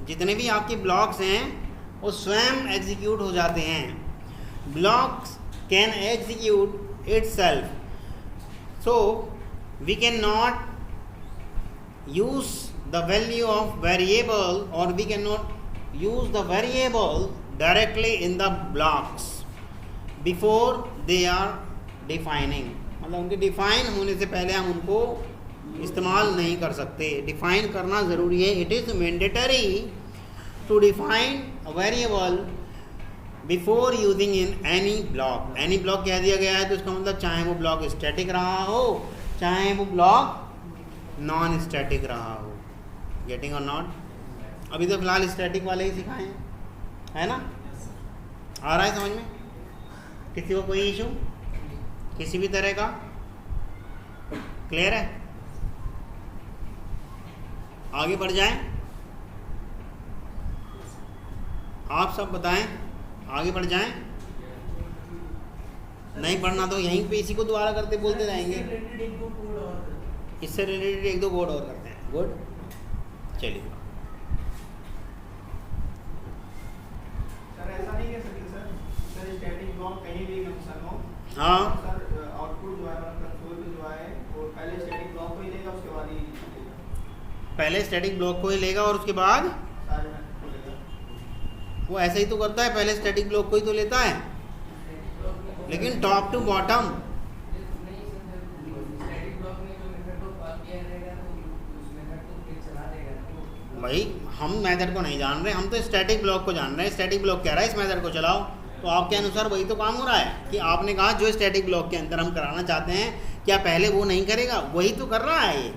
जितने भी आपके ब्लॉक्स हैं वो स्वयं एग्जीक्यूट हो जाते हैं। Blocks can execute itself, so we can not use the value of variable, or we cannot use the variable directly in the blocks before they are defining, मतलब उनके डिफाइन होने से पहले हम उनको इस्तेमाल नहीं कर सकते। डिफाइन करना ज़रूरी है। It is mandatory to define a variable before using in any block. Any block कह दिया गया है तो इसका मतलब चाहे वो ब्लॉक स्टैटिक रहा हो चाहे वो ब्लॉक नॉन स्टैटिक रहा हो। गेटिंग और नॉट? अभी तो फिलहाल स्टैटिक वाले ही सिखाए हैं, है ना? आ रहा है समझ में? किसी को कोई इशू किसी भी तरह का? क्लियर है? आगे बढ़ जाएं? आप सब बताएं, आगे बढ़ जाएं? नहीं पढ़ना तो यहीं पे इसी को दोबारा करते बोलते रहेंगे। इससे रिलेटेड एक दो कोड और करते हैं। गुड, चलिए। सर ऐसा नहीं कह सकते सर स्टैटिक ब्लॉक कहीं भी फंक्शन हो, हाँ सर आउटपुट जो है कंसोल पे जो है वो पहले स्टैटिक ब्लॉक को ही लेगा, उसके बाद ही लेगा। पहले स्टैटिक ब्लॉक को ही लेगा और उसके बाद सारे मैथड को लेगा। वो ऐसे ही तो करता है, पहले स्टैटिक ब्लॉक को ही तो लेता है, लेकिन टॉप टू बॉटम। भाई हम मेथड को नहीं जान रहे, हम तो स्टैटिक ब्लॉक को जान रहे हैं। स्टैटिक ब्लॉक कह रहा है इस मेथड को चलाओ, तो आपके अनुसार वही तो काम हो रहा है कि आपने कहा जो स्टैटिक ब्लॉक के अंदर हम कराना चाहते हैं, क्या पहले वो नहीं करेगा? वही तो कर रहा है। ये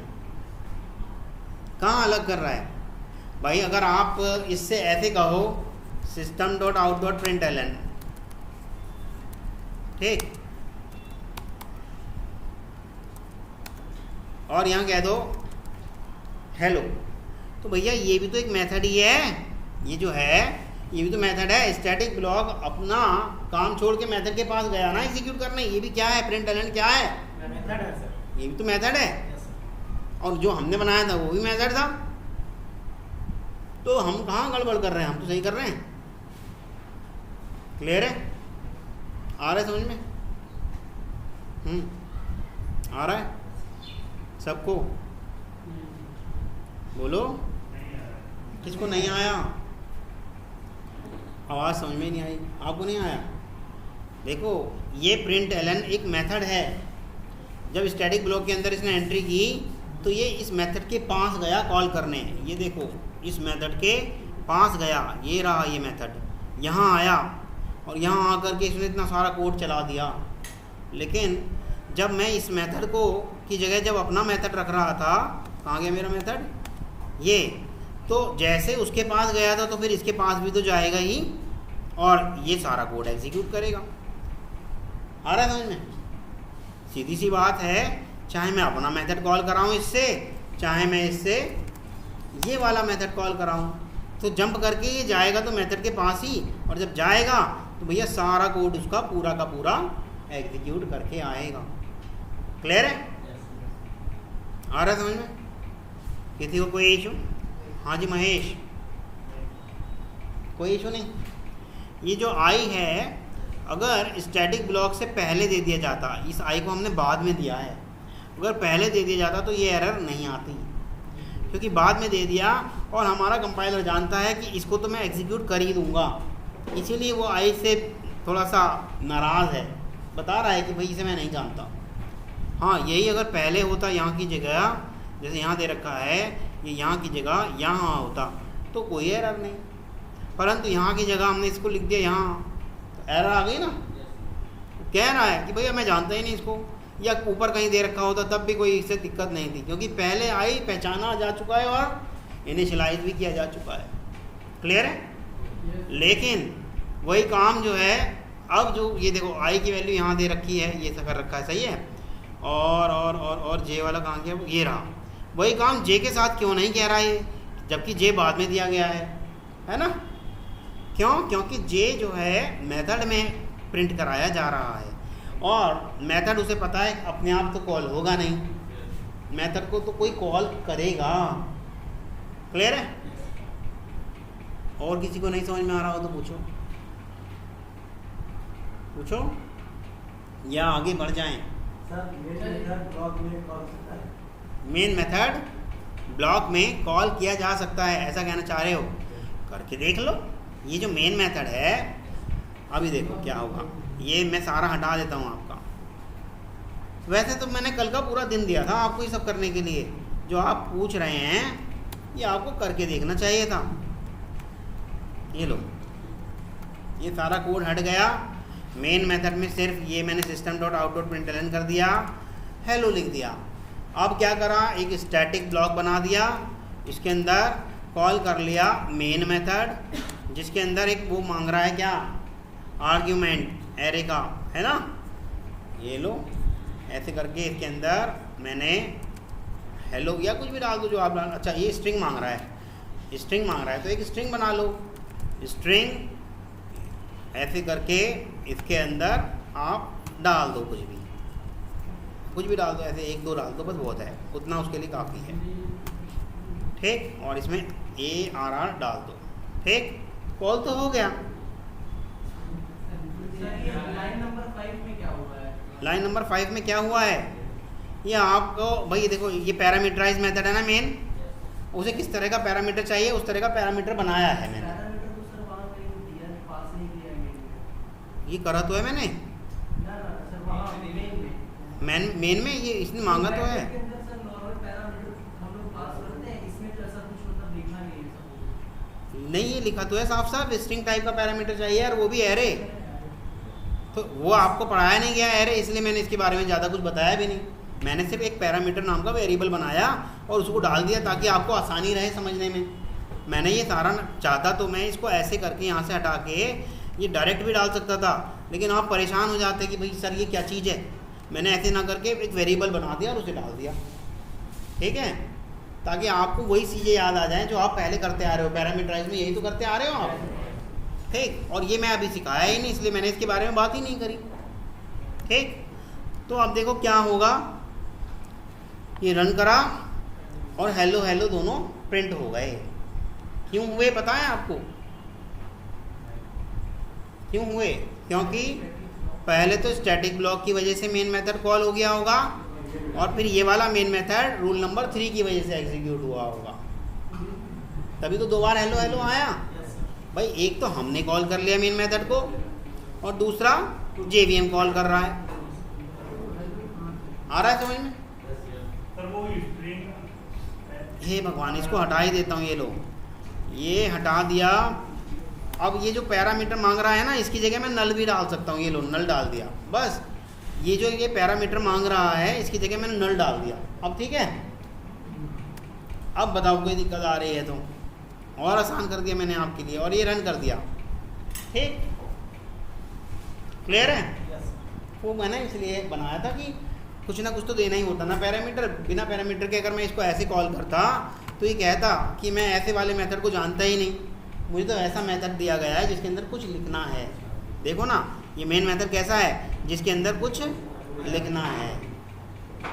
कहाँ अलग कर रहा है भाई? अगर आप इससे ऐसे कहो system dot out dot print L N, ठीक, और यहाँ कह दो हेलो, तो भैया ये भी तो एक मेथड ही है। ये जो है ये भी तो मेथड है। स्टैटिक ब्लॉक अपना काम छोड़ के मेथड के पास गया ना एग्जीक्यूट करने। ये भी क्या है? प्रिंट एल एन क्या है? मेथड है सर। ये भी तो मेथड है। और जो हमने बनाया था वो भी मेथड था। तो हम कहाँ गड़बड़ कर रहे हैं? हम तो सही कर रहे हैं। क्लियर है? आ रहा है समझ में? आ रहा है सबको? बोलो, किसको नहीं आया? आवाज़ समझ में नहीं आई? आपको नहीं आया? देखो ये प्रिंट एल एन एक मेथड है। जब स्टैटिक ब्लॉक के अंदर इसने एंट्री की तो ये इस मेथड के पास गया कॉल करने। ये देखो इस मेथड के पास गया, ये रहा ये मेथड, यहाँ आया और यहाँ आकर के इसने इतना सारा कोड चला दिया। लेकिन जब मैं इस मेथड को की जगह जब अपना मेथड रख रहा था, कहाँ गया मेरा मेथड? ये तो जैसे उसके पास गया था तो फिर इसके पास भी तो जाएगा ही और ये सारा कोड एग्जीक्यूट करेगा। आ रहा है समझ में? सीधी सी बात है। चाहे मैं अपना मेथड कॉल कराऊँ इससे, चाहे मैं इससे ये वाला मेथड कॉल कराऊँ, तो जंप करके ये जाएगा तो मेथड के पास ही, और जब जाएगा तो भैया सारा कोड उसका पूरा का पूरा एग्जीक्यूट करके आएगा। क्लियर है? आ रहा है समझ में? किसी को कोई इशू? हाँ जी महेश, कोई इशू नहीं? ये जो आई है अगर स्टैटिक ब्लॉक से पहले दे दिया जाता, इस आई को हमने बाद में दिया है, अगर पहले दे दिया जाता तो ये एरर नहीं आती, क्योंकि बाद में दे दिया और हमारा कंपाइलर जानता है कि इसको तो मैं एग्जीक्यूट कर ही दूंगा, इसीलिए वो आई से थोड़ा सा नाराज़ है, बता रहा है कि भाई इसे मैं नहीं जानता। हाँ यही अगर पहले होता यहाँ की जगह, जैसे यहाँ दे रखा है ये यहाँ की जगह यहाँ होता तो कोई एरर नहीं, परंतु यहाँ की जगह हमने इसको लिख दिया यहाँ, तो एरर आ गई ना। कह रहा है कि भैया मैं जानता ही नहीं इसको, या ऊपर कहीं दे रखा होता तब भी कोई इससे दिक्कत नहीं थी, क्योंकि पहले आई पहचाना जा चुका है और इनिशियलाइज भी किया जा चुका है। क्लियर है? लेकिन वही काम जो है अब जो ये देखो आई की वैल्यू यहाँ दे रखी है, ये कर रखा है, सही है, और जे वाला कहाँ गया? ये रहा। वही काम जे के साथ क्यों नहीं कह रहा है, जबकि जे बाद में दिया गया है ना? क्यों? क्योंकि जे जो है मेथड में प्रिंट कराया जा रहा है और मेथड उसे पता है अपने आप तो कॉल होगा नहीं, मेथड को तो कोई कॉल करेगा। क्लियर है? और किसी को नहीं समझ में आ रहा हो तो पूछो पूछो या आगे बढ़ जाएं। मेन मेथड ब्लॉक में कॉल किया जा सकता है, ऐसा कहना चाह रहे हो? करके देख लो। ये जो मेन मेथड है, अभी देखो क्या होगा। ये मैं सारा हटा देता हूँ आपका। वैसे तो मैंने कल का पूरा दिन दिया था आपको ये सब करने के लिए। जो आप पूछ रहे हैं ये आपको करके देखना चाहिए था। ये लो, ये सारा कोड हट गया। मेन मेथड में सिर्फ ये मैंने system dot out dot println कर दिया, हेलो लिख दिया। अब क्या करा, एक स्टैटिक ब्लॉक बना दिया, इसके अंदर कॉल कर लिया मेन मेथड, जिसके अंदर एक वो मांग रहा है क्या, आर्ग्यूमेंट एरे का, है ना। ये लो, ऐसे करके इसके अंदर मैंने हेलो या कुछ भी डाल दो जो आप डाल। अच्छा, ये स्ट्रिंग मांग रहा है, स्ट्रिंग मांग रहा है तो एक स्ट्रिंग बना लो। स्ट्रिंग ऐसे करके इसके अंदर आप डाल दो, कुछ भी डाल दो, ऐसे 1-2 डाल दो, बस बहुत है, उतना उसके लिए काफ़ी है। ठीक, और इसमें ARR डाल दो। ठीक, कॉल तो हो गया। लाइन नंबर 5 में क्या हुआ है? लाइन नंबर 5 में क्या हुआ है, ये आपको भाई देखो, ये पैरामीटराइज मेथड है ना मेन, उसे किस तरह का पैरामीटर चाहिए उस तरह का पैरामीटर बनाया है मैंने। ये करा तो है मैंने मेन में, ये इसने मांगा तो है। नहीं, ये लिखा तो है साफ साफ, स्ट्रिंग टाइप का पैरामीटर चाहिए और वो भी एरे। तो वो आपको पढ़ाया नहीं गया एरे, इसलिए मैंने इसके बारे में ज़्यादा कुछ बताया भी नहीं। मैंने सिर्फ एक पैरामीटर नाम का वेरिएबल बनाया और उसको डाल दिया ताकि आपको आसानी रहे समझने में। मैंने ये सारा चाहता तो मैं इसको ऐसे करके यहाँ से हटा के ये डायरेक्ट भी डाल सकता था, लेकिन आप परेशान हो जाते कि भाई सर ये क्या चीज़ है। मैंने ऐसे ना करके एक वेरिएबल बना दिया और उसे डाल दिया। ठीक है, ताकि आपको वही चीज़ें याद आ जाएं जो आप पहले करते आ रहे हो। पैरामीटराइज में यही तो करते आ रहे हो आप। ठीक, और ये मैं अभी सिखाया ही नहीं, इसलिए मैंने इसके बारे में बात ही नहीं करी। ठीक, तो अब देखो क्या होगा, ये रन करा और हेलो हेलो दोनों प्रिंट हो गए। क्यों हुए पता है आपको? क्यों हुए? क्योंकि पहले तो स्टैटिक ब्लॉक की वजह से मेन मेथड कॉल हो गया होगा, और फिर ये वाला मेन मेथड रूल नंबर 3 की वजह से एग्जीक्यूट हुआ होगा, तभी तो 2 बार हेलो हेलो आया। भाई एक तो हमने कॉल कर लिया मेन मेथड को, और दूसरा JVM कॉल कर रहा है। आ रहा है समझ में? हे भगवान, इसको हटा ही देता हूँ। ये लो, ये हटा दिया। अब ये जो पैरामीटर मांग रहा है ना, इसकी जगह मैं नल भी डाल सकता हूँ। ये लो, नल डाल दिया। बस ये जो ये पैरामीटर मांग रहा है इसकी जगह मैंने नल डाल दिया। अब ठीक है, अब बताओ कोई दिक्कत आ रही है तो? और आसान कर दिया मैंने आपके लिए, और ये रन कर दिया। ठीक, क्लियर है? वो मैंने इसलिए बनाया था कि कुछ ना कुछ तो देना ही होता ना पैरामीटर। बिना पैरामीटर के अगर मैं इसको ऐसे कॉल करता तो ये कहता कि मैं ऐसे वाले मेथड को जानता ही नहीं, मुझे तो ऐसा मेथड दिया गया है जिसके अंदर कुछ लिखना है। देखो ना, ये मेन मेथड कैसा है, जिसके अंदर कुछ लिखना है।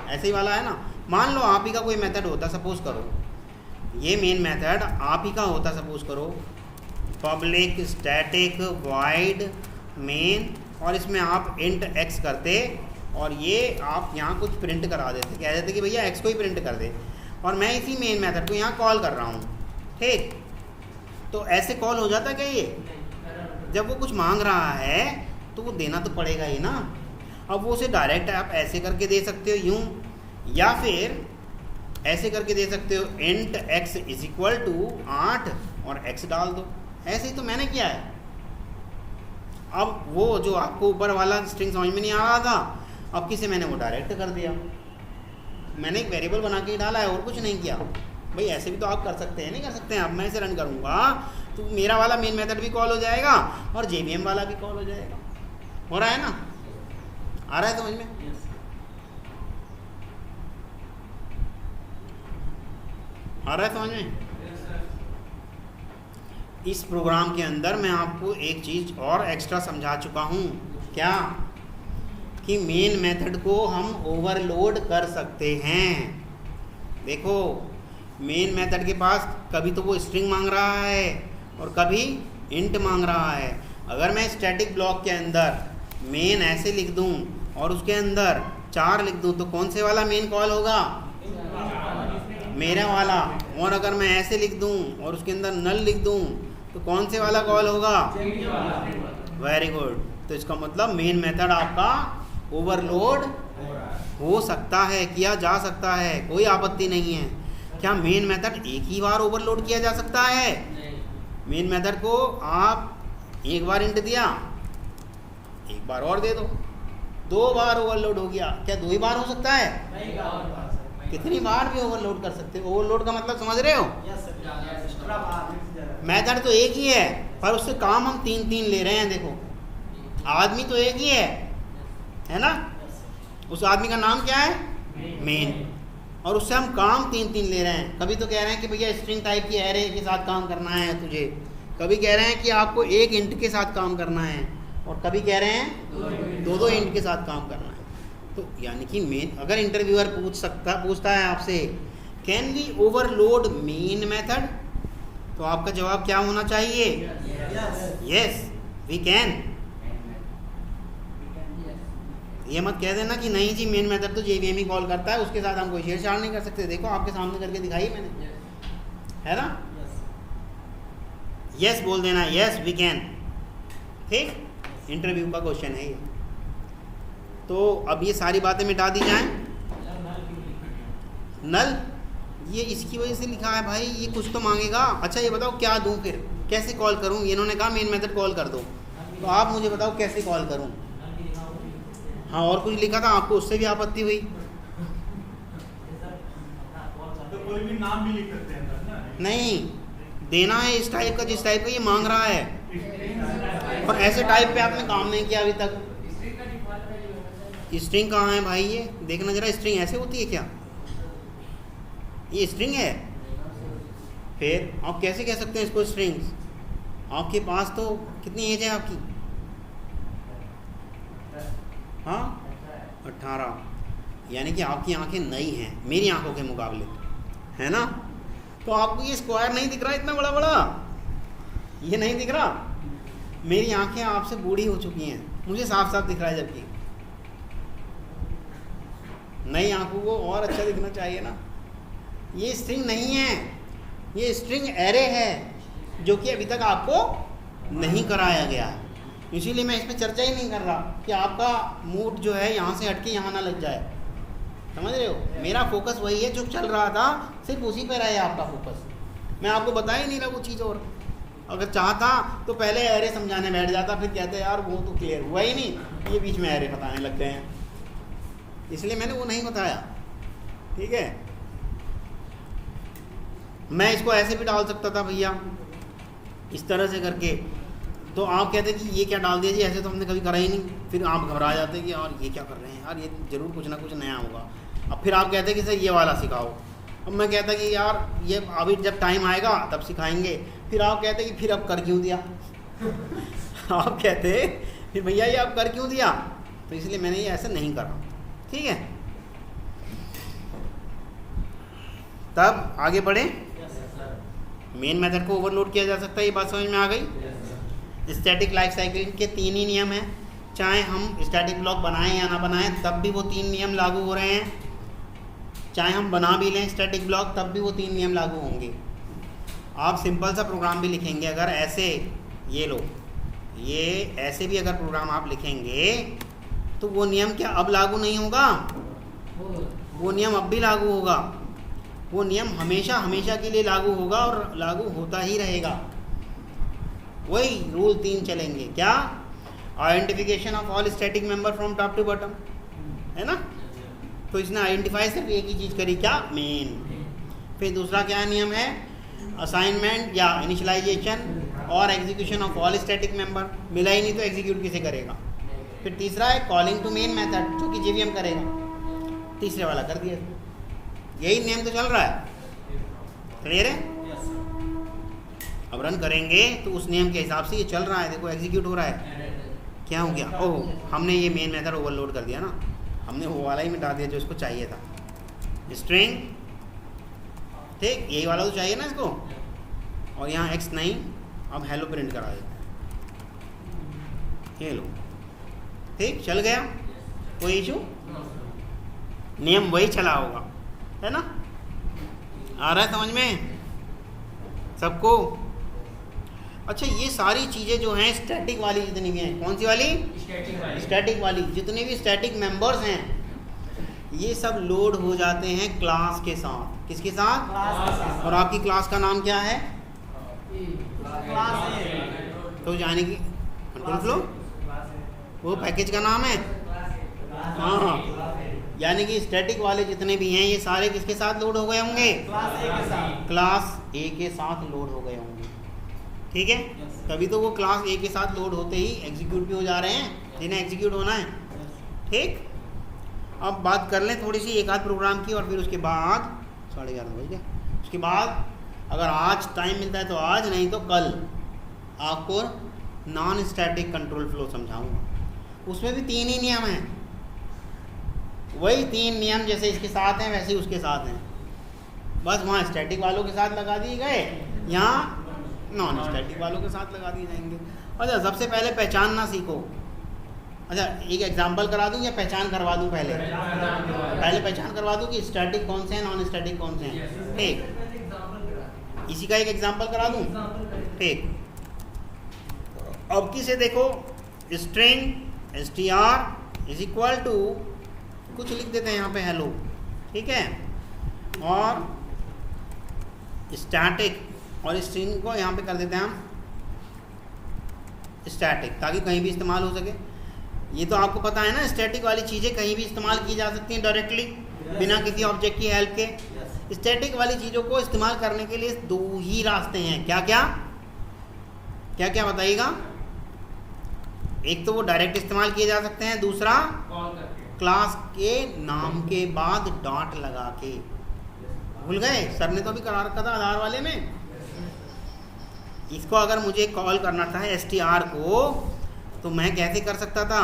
ऐसे ही वाला है ना। मान लो आप ही का कोई मेथड होता, सपोज करो ये मेन मेथड आप ही का होता, सपोज करो पब्लिक स्टैटिक वाइड मेन, और इसमें आप इंट x करते और ये आप यहाँ कुछ प्रिंट करा देते, कह देते कि भैया x को ही प्रिंट कर दे, और मैं इसी मेन मेथड को यहाँ कॉल कर रहा हूँ। ठीक, तो ऐसे कॉल हो जाता क्या ये? जब वो कुछ मांग रहा है तो वो देना तो पड़ेगा ही ना। अब वो उसे डायरेक्ट आप ऐसे करके दे सकते हो यूँ, या फिर ऐसे करके दे सकते हो int x is equal to 8 और x डाल दो। ऐसे ही तो मैंने किया है। अब वो जो आपको ऊपर वाला स्ट्रिंग समझ में नहीं आ रहा था, अब किसे मैंने वो डायरेक्ट कर दिया। मैंने एक वेरिएबल बना के डाला है और कुछ नहीं किया। भाई ऐसे भी तो आप कर सकते हैं, नहीं कर सकते हैं? अब मैं इसे रन करूँगा तो मेरा वाला मेन मेथड भी कॉल हो जाएगा और JVM वाला भी कॉल हो जाएगा। हो रहा है ना? आ रहा है समझ में? आ रहा है समझ में? इस प्रोग्राम के अंदर मैं आपको एक चीज़ और एक्स्ट्रा समझा चुका हूँ। क्या? कि मेन मेथड को हम ओवरलोड कर सकते हैं। देखो, मेन मेथड के पास कभी तो वो स्ट्रिंग मांग रहा है, और कभी इंट मांग रहा है। अगर मैं स्टैटिक ब्लॉक के अंदर मेन ऐसे लिख दूं और उसके अंदर 4 लिख दूं तो कौन से वाला मेन कॉल होगा? मेरा वाला। और अगर मैं ऐसे लिख दूं और उसके अंदर नल लिख दूं तो कौन से वाला कॉल होगा? Very good. तो इसका मतलब मेन मेथड आपका ओवरलोड हो सकता है, किया जा सकता है, कोई आपत्ति नहीं है। क्या मेन मेथड एक ही बार ओवरलोड किया जा सकता है? मेन मेथड को आप एक बार इंट दिया, एक बार और दे दो, 2 बार ओवरलोड हो गया। क्या 2 ही बार हो सकता है? कितनी बार भी ओवरलोड कर सकते हो। ओवरलोड का मतलब समझ रहे हो? मेथड तो एक ही है पर उससे काम हम 3 ले रहे हैं। देखो आदमी तो एक ही है ना? उस आदमी का नाम क्या है? मेन। और उससे हम काम 3 ले रहे हैं। कभी तो कह रहे हैं कि भैया स्ट्रिंग टाइप की एरे के साथ काम करना है तुझे, कभी कह रहे हैं कि आपको एक इंट के साथ काम करना है, और कभी कह रहे हैं 2 इंट के साथ काम करना है। तो यानी कि मेन, अगर इंटरव्यूअर पूछता है आपसे can we overload main method, तो आपका जवाब क्या होना चाहिए? Yes we can. ये मत कह देना कि नहीं जी मेन मेथड तो JVM ही कॉल करता है, उसके साथ हम कोई छेड़छाड़ नहीं कर सकते। देखो आपके सामने करके दिखाई मैंने, है ना? यस बोल देना, यस वी कैन। ठीक, इंटरव्यू का क्वेश्चन है ये। तो अब ये सारी बातें मिटा दी जाएं। नल ये इसकी वजह से लिखा है भाई, ये कुछ तो मांगेगा। अच्छा ये बताओ क्या दूं, फिर कैसे कॉल करूं? इन्होंने कहा मेन मेथड कॉल कर दो, तो आप मुझे बताओ कैसे कॉल करूं? हाँ और कुछ लिखा था, आपको उससे भी आपत्ति हुई? तो कोई भी नाम भी लिख सकते हैं ना? नहीं, देना है इस टाइप का जिस टाइप का ये मांग रहा है, और ऐसे टाइप पे आपने काम नहीं किया अभी तक। स्ट्रिंग कहाँ है भाई? ये देखना जरा, स्ट्रिंग ऐसे होती है क्या? ये स्ट्रिंग है? फिर आप कैसे कह सकते हैं इसको स्ट्रिंग्स? आपके पास तो कितनी एज है आपकी? हाँ 18, यानी कि आपकी आंखें नई हैं मेरी आंखों के मुकाबले, है ना? तो आपको ये स्क्वायर नहीं दिख रहा इतना बड़ा बड़ा, ये नहीं दिख रहा। मेरी आंखें आपसे बूढ़ी हो चुकी हैं, मुझे साफ साफ दिख रहा है, जबकि नई आंखों को और अच्छा दिखना चाहिए ना। ये स्ट्रिंग नहीं है, ये स्ट्रिंग एरे है जो कि अभी तक आपको नहीं कराया गया है। इसीलिए मैं इस पर चर्चा ही नहीं कर रहा कि आपका मूड जो है यहाँ से हटके यहाँ ना लग जाए। समझ रहे हो? मेरा फोकस वही है जो चल रहा था, सिर्फ उसी पर रहे आपका फोकस। मैं आपको बता ही नहीं रहा वो चीज़। और अगर चाहता तो पहले एरे समझाने बैठ जाता, फिर कहते यार वो तो क्लियर हुआ ही नहीं, ये बीच में एरे बताने लग गए हैं, इसलिए मैंने वो नहीं बताया। ठीक है, मैं इसको ऐसे भी डाल सकता था भैया, इस तरह से करके, तो आप कहते कि ये क्या डाल दिया जी, ऐसे तो हमने कभी करा ही नहीं। फिर आप घबरा जाते कि यार ये क्या कर रहे हैं यार, ये ज़रूर कुछ ना कुछ नया होगा। अब फिर आप कहते कि सर ये वाला सिखाओ। अब मैं कहता कि यार ये अभी जब टाइम आएगा तब सिखाएंगे। फिर आप कहते कि फिर अब कर क्यों दिया? आप कहते फिर भैया ये आप कर क्यों दिया? तो इसलिए मैंने ये ऐसे नहीं करा। ठीक है, तब आगे बढ़े। मेन मेथड को ओवरलोड किया जा सकता है, ये बात समझ में आ गई। स्टैटिक लाइफ साइकिल के 3 ही नियम हैं, चाहे हम स्टैटिक ब्लॉक बनाएं या ना बनाएं तब भी वो 3 नियम लागू हो रहे हैं। चाहे हम बना भी लें स्टैटिक ब्लॉक तब भी वो 3 नियम लागू होंगे। आप सिंपल सा प्रोग्राम भी लिखेंगे, अगर ऐसे ये लो, ये ऐसे भी अगर प्रोग्राम आप लिखेंगे तो वो नियम क्या अब लागू नहीं होगा? वो नियम अब भी लागू होगा। वो नियम हमेशा हमेशा के लिए लागू होगा और लागू होता ही रहेगा। वही रूल 3 चलेंगे। क्या? Identification of all static member from top to bottom, है ना? तो इसने आइडेंटिफाई सिर्फ एक ही चीज़ करी, क्या? मेन। फिर दूसरा क्या नियम है? असाइनमेंट या इनिशियलाइजेशन और execution of all static member. मिला ही नहीं तो एग्जीक्यूट किसे करेगा? फिर तीसरा है कॉलिंग टू मेन मेथड, जो कि JVM करेगा। तीसरे वाला कर दिया। यही नियम तो चल रहा है, क्लियर है? अब रन करेंगे तो उस नियम के हिसाब से ये चल रहा है। देखो एग्जीक्यूट हो रहा है। क्या हो गया? ओह, हमने ये मेन मेथड ओवरलोड कर दिया ना, हमने वो वाला ही मिटा दिया जो इसको चाहिए था, स्ट्रिंग। ठीक, यही वाला तो चाहिए ना इसको। और यहाँ x नहीं, अब हेलो प्रिंट करा देते हैं, ये लो, ठीक चल गया, कोई इशू, नियम वही चला होगा, है ना, आ रहा है समझ में सबको। अच्छा, ये सारी चीज़ें जो हैं स्टैटिक वाली जितनी भी हैं, कौन सी वाली? स्टैटिक वाली। जितने भी स्टैटिक मेंबर्स हैं ये सब लोड हो जाते हैं क्लास के साथ। किसके साथ? क्लास के साथ। और आपकी क्लास का नाम क्या है? क्लास है। तो यानी कि कंट्रोल फ्लो वो पैकेज का नाम है। हाँ, यानी कि स्टैटिक वाले जितने भी हैं ये सारे किसके साथ लोड हो गए होंगे? क्लास ए के साथ। क्लास ए के साथ लोड हो गए होंगे, ठीक है। तभी तो वो क्लास ए के साथ लोड होते ही एग्जीक्यूट भी हो जा रहे हैं जिन्हें एग्जीक्यूट होना है, ठीक। अब बात कर लें थोड़ी सी एक आध प्रोग्राम की, और फिर उसके बाद 11:30 बज गए। उसके बाद अगर आज टाइम मिलता है तो आज, नहीं तो कल आपको नॉन स्टैटिक कंट्रोल फ्लो समझाऊंगा। उसमें भी 3 ही नियम हैं, वही 3 नियम जैसे इसके साथ हैं वैसे ही उसके साथ हैं, बस वहाँ स्टैटिक वालों के साथ लगा दिए गए, यहाँ नॉन स्टैटिक वालों के साथ लगा दिए जाएंगे। अच्छा, सबसे पहले पहचानना सीखो। अच्छा, एक एग्जांपल करा दूं या पहचान करवा दूं? पहले पहचान करवा दूं कि स्टैटिक कौन से हैं, नॉन स्टैटिक कौन से हैं, ठीक। इसी का एक एग्जांपल करा दूं, ठीक। अब किसे देखो, string str is equal to कुछ लिख देते हैं यहाँ पे हेलो, ठीक है, और स्टैटिक, और स्ट्रिंग को यहाँ पे कर देते हैं हम स्टैटिक, ताकि कहीं भी इस्तेमाल हो सके। ये तो आपको पता है ना, स्टैटिक वाली चीज़ें कहीं भी इस्तेमाल की जा सकती हैं डायरेक्टली, बिना किसी ऑब्जेक्ट की हेल्प के। स्टैटिक वाली चीज़ों को इस्तेमाल करने के लिए 2 ही रास्ते हैं। क्या क्या क्या क्या बताइएगा? एक तो वो डायरेक्ट इस्तेमाल किए जा सकते हैं, दूसरा क्लास के नाम के बाद डॉट लगा के। भूल गए? सर ने तो अभी करा रखा था आधार वाले में। इसको अगर मुझे कॉल करना था str को, तो मैं कैसे कर सकता था?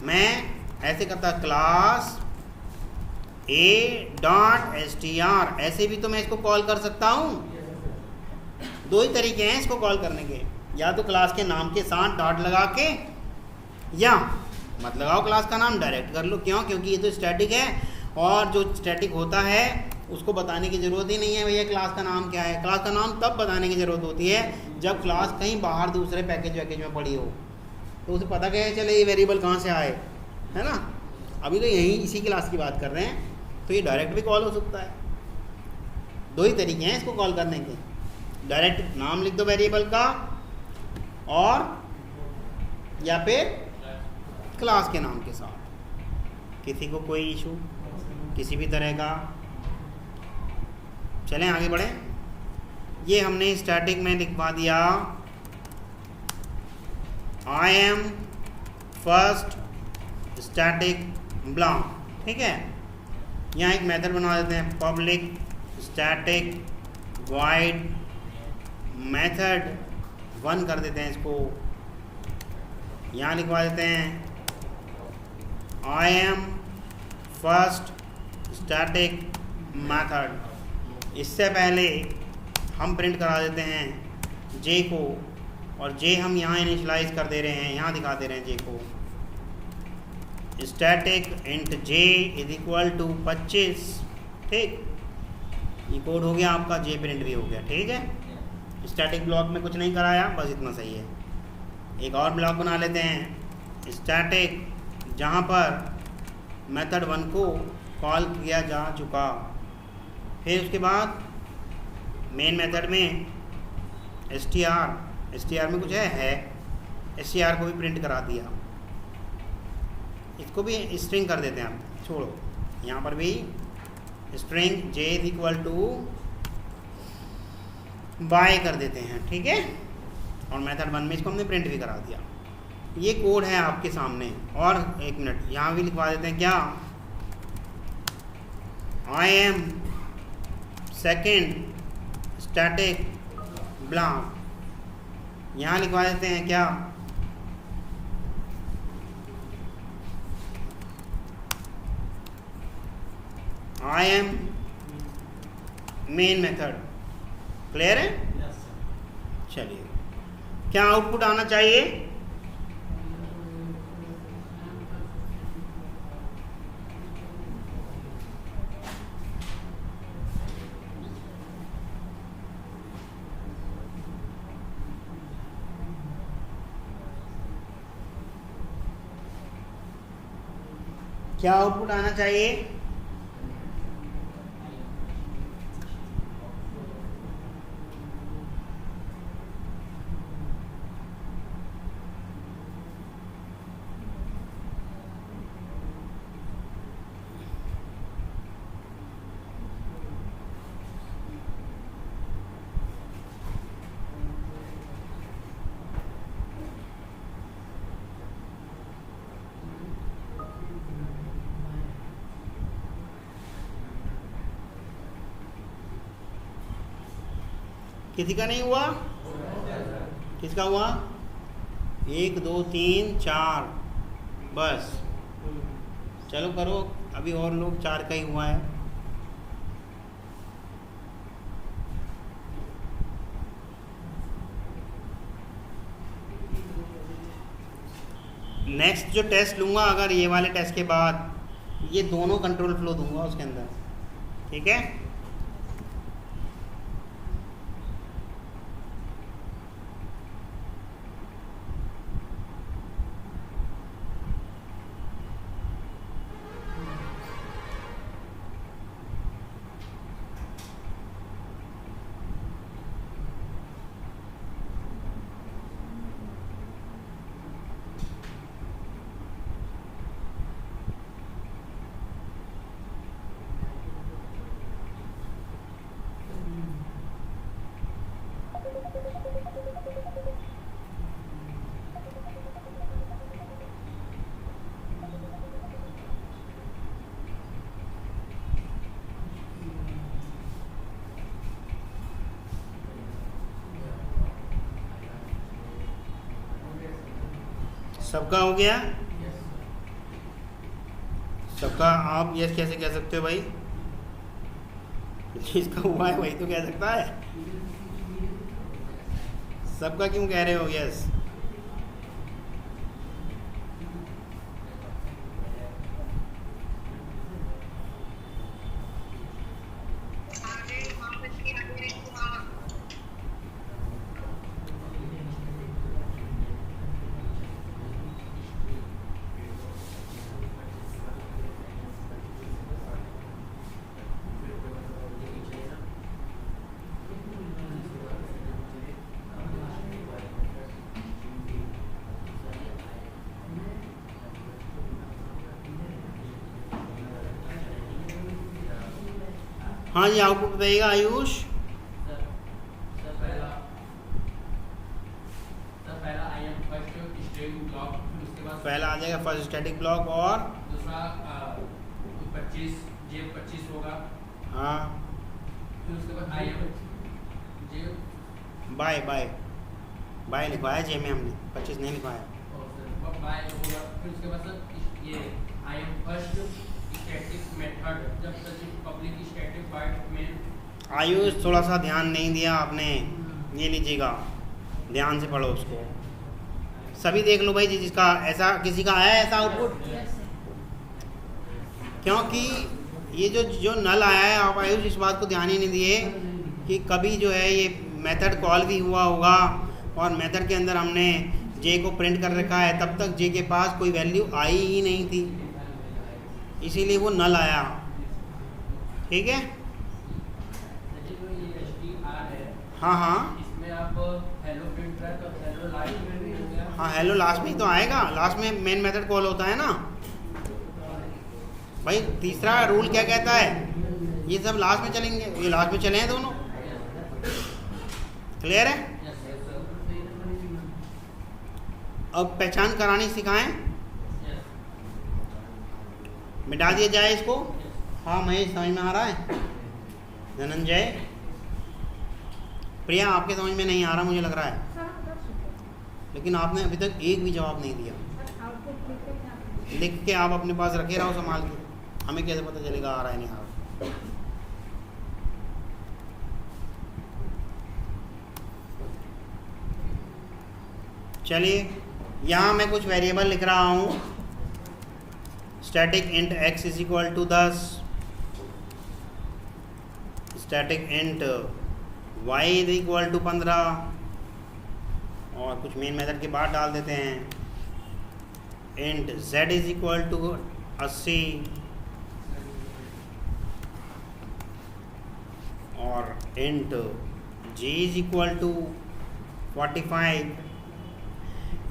मैं ऐसे करता, क्लास a.str, ऐसे भी तो मैं इसको कॉल कर सकता हूँ। 2 ही तरीके हैं इसको कॉल करने के, या तो क्लास के नाम के साथ डॉट लगा के, या मत लगाओ क्लास का नाम, डायरेक्ट कर लो। क्यों? क्योंकि ये तो स्टैटिक है, और जो स्टैटिक होता है उसको बताने की ज़रूरत ही नहीं है भैया क्लास का नाम क्या है। क्लास का नाम तब बताने की ज़रूरत होती है जब क्लास कहीं बाहर दूसरे पैकेज वैकेज में पड़ी हो, तो उसे पता कैसे चले ये वेरिएबल कहाँ से आए, है ना। अभी तो यहीं इसी क्लास की बात कर रहे हैं, तो ये डायरेक्ट भी कॉल हो सकता है। 2 ही तरीके हैं इसको कॉल करने के, डायरेक्ट नाम लिख दो वेरिएबल का, और या फिर क्लास के नाम के साथ। किसी को कोई इशू किसी भी तरह का? चलें आगे बढ़ें। ये हमने स्टैटिक में लिखवा दिया, I am first static block, ठीक है। यहाँ एक मेथड बना देते हैं, पब्लिक स्टैटिक वॉइड मेथड 1 कर देते हैं इसको। यहाँ लिखवा देते हैं I am first static method. इससे पहले हम प्रिंट करा देते हैं जे को, और जे हम यहाँ इनिशलाइज कर दे रहे हैं, यहाँ दिखा दे रहे हैं जे को। Static int J is equal to 25, ठीक। ये कोड हो गया आपका, जे प्रिंट भी हो गया, ठीक है। स्टैटिक ब्लॉक में कुछ नहीं कराया, बस इतना सही है। एक और ब्लॉक बना लेते हैं स्टैटिक, जहाँ पर मेथड 1 को कॉल किया जा चुका। फिर उसके बाद मेन मेथड में str में कुछ है str को भी प्रिंट करा दिया। इसको भी स्ट्रिंग कर देते हैं आप, छोड़ो। यहाँ पर भी string J is equal to bye कर देते हैं, ठीक है। और मेथड 1 में इसको हमने प्रिंट भी करा दिया। ये कोड है आपके सामने। और 1 मिनट, यहाँ भी लिखवा देते हैं क्या, I am second static block. यहाँ लिखवा देते हैं क्या, I am main method. Clear है? चलिए क्या आउटपुट आना चाहिए? क्या आउटपुट आना चाहिए? किसी का नहीं हुआ? किसका हुआ? 1 2 3 4, बस। चलो करो, अभी और लोग 4 का ही हुआ है। नेक्स्ट जो टेस्ट लूँगा, अगर ये वाले टेस्ट के बाद, ये दोनों कंट्रोल फ्लो दूंगा उसके अंदर, ठीक है? सबका हो गया? सबका आप यस कैसे कह सकते हो भाई? जिसका हुआ है वही तो कह सकता है। सबका क्यों कह रहे हो यस? हाँ जी, आउटपुट बताइएगा आयुष। पहला आ जाएगा फर्स्ट स्टैटिक ब्लॉक और दूसरा 25 जे 25 होगा। हाँ, फिर उसके बाद I am J bye bye bye लिखवाया जे में हमने, 25 नहीं लिखवाया। बाय होगा। फिर उसके बाद सर ये I am first static method, जब तक पब्लिक स्टैटिक पार्ट में। आयुष थोड़ा सा ध्यान नहीं दिया आपने, ये लीजिएगा, ध्यान से पढ़ो उसको। सभी देख लो भाई, जिसका ऐसा किसी का आया ऐसा आउटपुट, क्योंकि ये जो नल आया है, आप आयुष इस बात को ध्यान ही नहीं दिए कि कभी जो है ये मेथड कॉल भी हुआ होगा और मेथड के अंदर हमने जे को प्रिंट कर रखा है, तब तक जे के पास कोई वैल्यू आई ही नहीं थी, इसीलिए वो नल आया। ठीक है? हाँ हाँ इसमें आप हेलो प्रिंट कर तो हेलो लाइव में भी हो गया। हाँ, हेलो लास्ट में ही तो आएगा, लास्ट में मेन मेथड कॉल होता है ना भाई। तीसरा रूल क्या कहता है? ये सब लास्ट में चलेंगे, ये लास्ट में चले हैं दोनों। क्लियर है? अब पहचान करानी सिखाएं, मिटा दिया जाए इसको। हाँ महेश, समझ में आ रहा है? धनंजय, प्रिया, आपके समझ में नहीं आ रहा मुझे लग रहा है, लेकिन आपने अभी तक एक भी जवाब नहीं दिया। लिख के आप अपने पास रखे रहो संभाल के, हमें कैसे पता चलेगा आ रहा है नहीं आ रहा। चलिए यहाँ मैं कुछ वेरिएबल लिख रहा हूँ। Static int x is equal to 10, static int y is equal to 15, और कुछ मेन मेथड के बाद डाल देते हैं। Int z is equal to 80 और int g is equal to 45।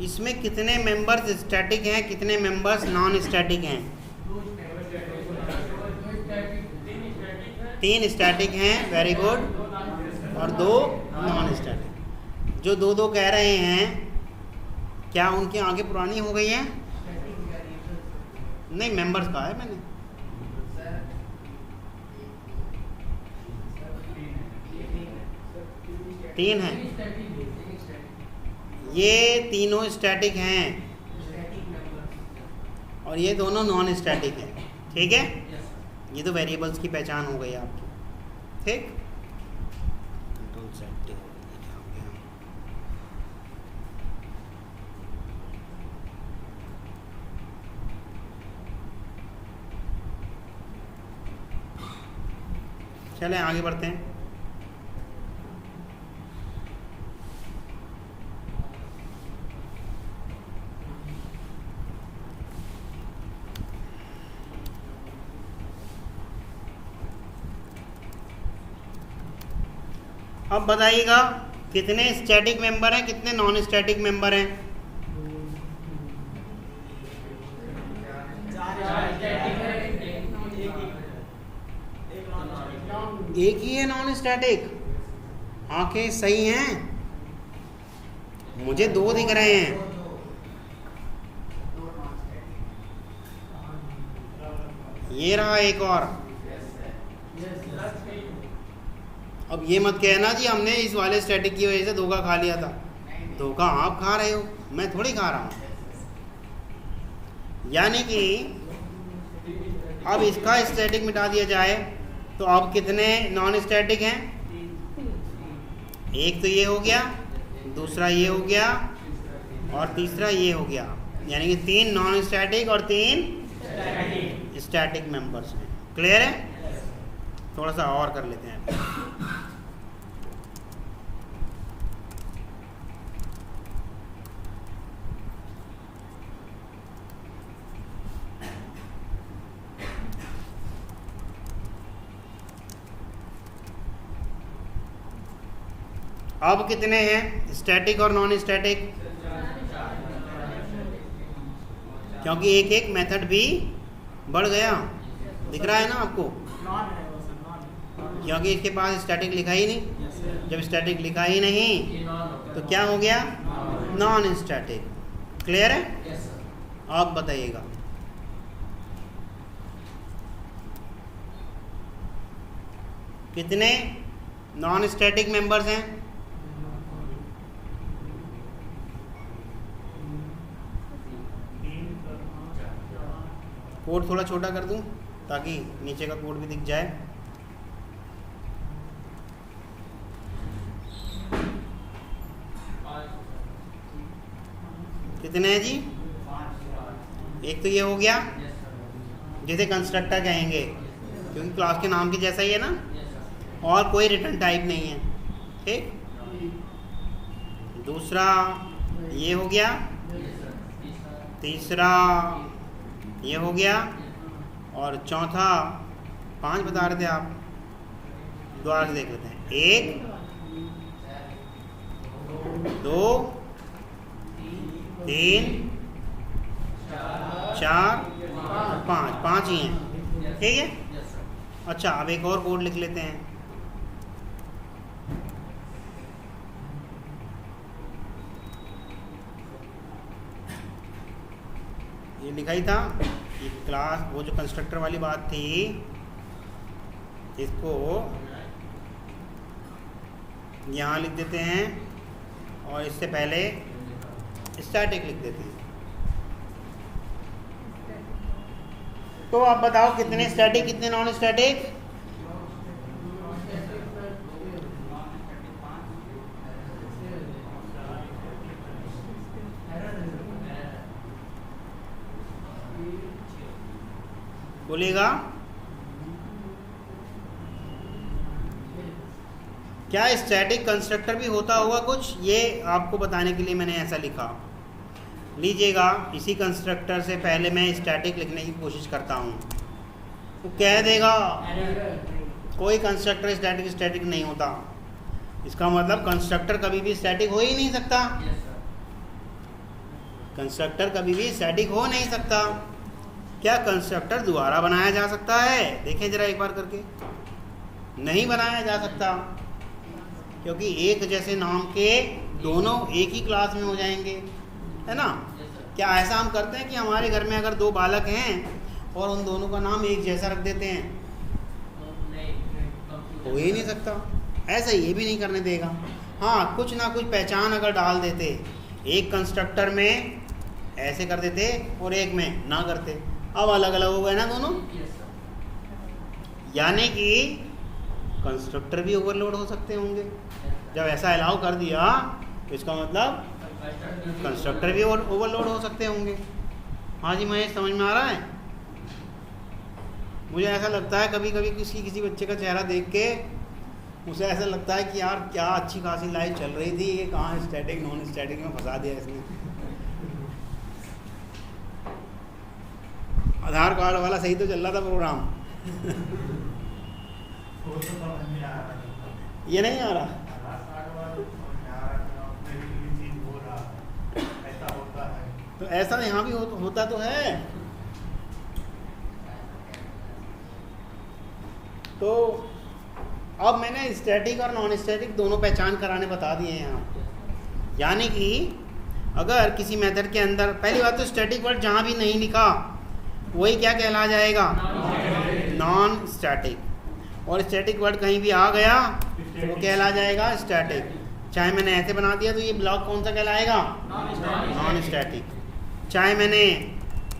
इसमें कितने मेंबर्स स्टैटिक हैं, कितने मेंबर्स नॉन स्टैटिक हैं? 3 स्टैटिक हैं, वेरी गुड, और 2 नॉन स्टैटिक। जो 2 कह रहे हैं, क्या उनकी आगे पुरानी हो गई है? नहीं, मेंबर्स कहा है मैंने। तीन है, ये तीनों स्टैटिक हैं और ये दोनों नॉन स्टैटिक हैं। ठीक है, ये तो वेरिएबल्स की पहचान हो गई आपकी। ठीक, कंट्रोल सेट हो गया। चलें आगे बढ़ते हैं। अब बताइएगा कितने स्टैटिक मेंबर हैं, कितने नॉन स्टैटिक मेंबर हैं? एक ही है नॉन स्टैटिक। आंखें सही हैं, मुझे 2 दिख रहे हैं। ये रहा एक और। अब ये मत कहना जी हमने इस वाले स्टैटिक की वजह से धोखा खा लिया था। धोखा आप खा रहे हो, मैं थोड़ी खा रहा हूँ। यानी कि अब इसका स्टैटिक मिटा दिया जाए तो अब कितने नॉन स्टैटिक हैं? एक तो ये हो गया, दूसरा ये हो गया और तीसरा ये हो गया। यानी कि 3 नॉन स्टैटिक और 3 स्टैटिक मेंबर्स हैं। क्लियर है? थोड़ा सा और कर लेते हैं। अब कितने हैं स्टैटिक और नॉन स्टैटिक? क्योंकि एक एक मेथड भी बढ़ गया, दिख रहा है ना आपको? क्योंकि इसके पास स्टैटिक लिखा ही नहीं। जब स्टैटिक लिखा ही नहीं तो क्या हो गया? Non static. क्लियर है? आप बताइएगा। कितने नॉन स्टैटिक मेंबर्स हैं? कोड थोड़ा छोटा कर दूं ताकि नीचे का कोड भी दिख जाए। कितने हैं जी? एक तो ये हो गया, जिसे कंस्ट्रक्टर कहेंगे क्योंकि क्लास के नाम के जैसा ही है ना, और कोई रिटर्न टाइप नहीं है। ठीक, दूसरा ये हो गया, तीसरा ये हो गया, और चौथा 5 बता रहे थे आप, दोबारा से देख लेते हैं। 1 2 3 4 5 ही हैं। ठीक है, अच्छा अब एक और कोड लिख लेते हैं। ये लिखा ही था, ये क्लास वो जो कंस्ट्रक्टर वाली बात थी, इसको यहाँ लिख देते हैं और इससे पहले स्टैटिक लिख देते हैं। तो आप बताओ कितने स्टैटिक कितने नॉन स्टैटिक? बोलिएगा। क्या स्टैटिक कंस्ट्रक्टर भी होता होगा कुछ, ये आपको बताने के लिए मैंने ऐसा लिखा। लीजिएगा, इसी कंस्ट्रक्टर से पहले मैं स्टैटिक लिखने की कोशिश करता हूँ, तो कह देगा कोई कंस्ट्रक्टर स्टैटिक नहीं होता। इसका मतलब कंस्ट्रक्टर कभी भी स्टैटिक हो ही नहीं सकता। कंस्ट्रक्टर कभी भी स्टैटिक हो नहीं सकता। क्या कंस्ट्रक्टर दोबारा बनाया जा सकता है? देखें जरा एक बार करके। नहीं बनाया जा सकता, क्योंकि एक जैसे नाम के दोनों एक ही क्लास में हो जाएंगे, है ना। क्या ऐसा हम करते हैं कि हमारे घर में अगर दो बालक हैं और उन दोनों का नाम एक जैसा रख देते हैं? हो ही नहीं सकता। ऐसा ये भी नहीं करने देगा। हाँ, कुछ ना कुछ पहचान अगर डाल देते, एक कंस्ट्रक्टर में ऐसे कर देते और एक में ना करते, अब अलग अलग हो गए ना दोनों। यानी कि कंस्ट्रक्टर भी ओवरलोड हो सकते होंगे। जब ऐसा अलाउ कर दिया तो इसका मतलब कंस्ट्रक्टर भी ओवरलोड हो सकते होंगे। हाँ जी महेश, समझ में आ रहा है? मुझे ऐसा लगता है कभी कभी किसी बच्चे का चेहरा देख के मुझे ऐसा लगता है कि यार क्या अच्छी खासी लाइफ चल रही थी, ये कहाँ स्टैटिक नॉन स्टैटिक में फंसा दिया इसने। आधार कार्ड वाला सही तो चल रहा था प्रोग्राम। ये नहीं आ रहा। तो ऐसा यहाँ भी होता तो है। तो अब मैंने स्टैटिक और नॉन स्टैटिक दोनों पहचान कराने बता दिए हैं यहाँ। यानी कि अगर किसी मेथड के अंदर, पहली बात तो स्टैटिक वर्ड जहाँ भी नहीं लिखा वही क्या कहला जाएगा? Non static. और स्टैटिक वर्ड कहीं भी आ गया तो वो कहला जाएगा स्टैटिक। चाहे मैंने ऐसे बना दिया तो ये ब्लॉक कौन सा कहलाएगा? Non static. चाहे मैंने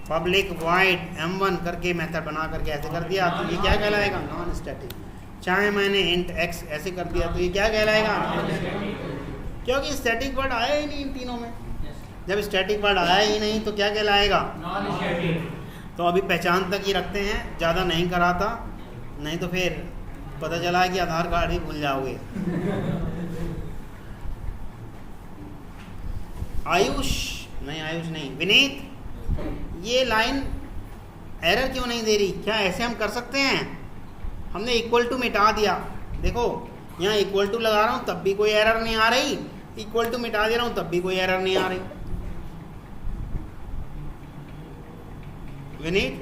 पब्लिक वॉइड m1 करके मेथड बना करके ऐसे कर दिया तो ये क्या कहलाएगा? Non static. चाहे मैंने इंट x ऐसे कर दिया तो ये क्या कहलाएगा? क्योंकि स्टैटिक वर्ड आया ही नहीं इन तीनों में। जब स्टैटिक वर्ड आया ही नहीं तो क्या कहलाएगा? Non static. तो अभी पहचान तक ही रखते हैं, ज़्यादा नहीं कराता, नहीं तो फिर पता चला कि आधार कार्ड ही भूल जाओगे। आयुष नहीं, विनीत, ये लाइन एरर क्यों नहीं दे रही? क्या ऐसे हम कर सकते हैं? हमने इक्वल टू मिटा दिया, देखो यहाँ इक्वल टू लगा रहा हूँ तब भी कोई एरर नहीं आ रही, इक्वल टू मिटा दे रहा हूँ तब भी कोई एरर नहीं आ रही। विनीत,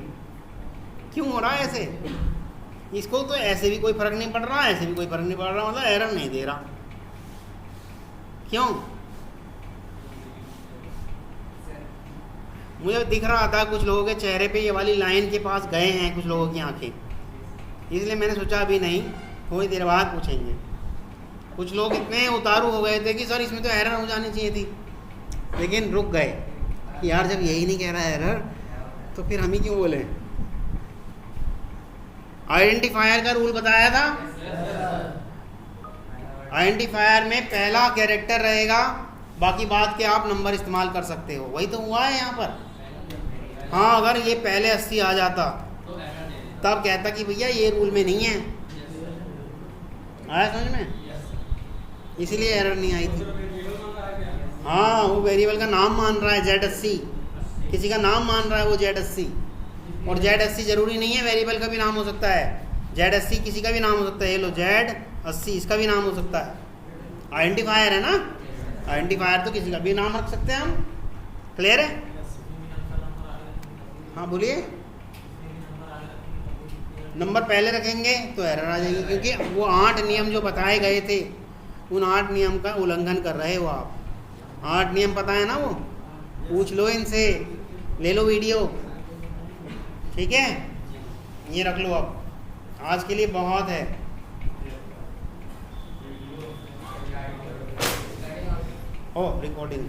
क्यों हो रहा है ऐसे? इसको तो ऐसे भी कोई फर्क नहीं पड़ रहा, ऐसे भी कोई फर्क नहीं पड़ रहा, मतलब एरर नहीं दे रहा, क्यों? मुझे दिख रहा था कुछ लोगों के चेहरे पे ये वाली लाइन के पास गए हैं कुछ लोगों की आंखें, इसलिए मैंने सोचा अभी नहीं, थोड़ी देर बाद पूछेंगे। कुछ लोग इतने उतारू हो गए थे कि सर इसमें तो एरर हो जानी चाहिए थी, लेकिन रुक गए कि यार जब यही नहीं कह रहा है एरर तो फिर हम ही क्यों बोले। आइडेंटिफायर का रूल बताया था। आइडेंटिफायर में पहला कैरेक्टर रहेगा, बाकी बात के आप नंबर इस्तेमाल कर सकते हो, वही तो हुआ है यहाँ पर। हाँ, अगर ये पहले 80 आ जाता तब कहता कि भैया ये रूल में नहीं है, आया समझ में, इसलिए एरर नहीं आई थी। हाँ, वो वेरिएबल का नाम मान रहा है Z80, किसी का नाम मान रहा है वो Z80, और Z80 जरूरी नहीं है वेरिएबल का भी नाम हो सकता है, Z80 किसी का भी नाम हो सकता है। ये लो Z80 इसका भी नाम हो सकता है, आइडेंटिफायर है ना, आइडेंटिफायर तो किसी का भी नाम रख सकते हैं हम। क्लियर है? हाँ बोलिए। नंबर पहले रखेंगे तो एरर आ जाएगी, क्योंकि वो 8 नियम जो बताए गए थे उन 8 नियम का उल्लंघन कर रहे हो आप। 8 नियम पता है ना, वो पूछ लो इनसे, ले लो वीडियो, ठीक है, ये रख लो। अब आज के लिए बहुत है। ओ रिकॉर्डिंग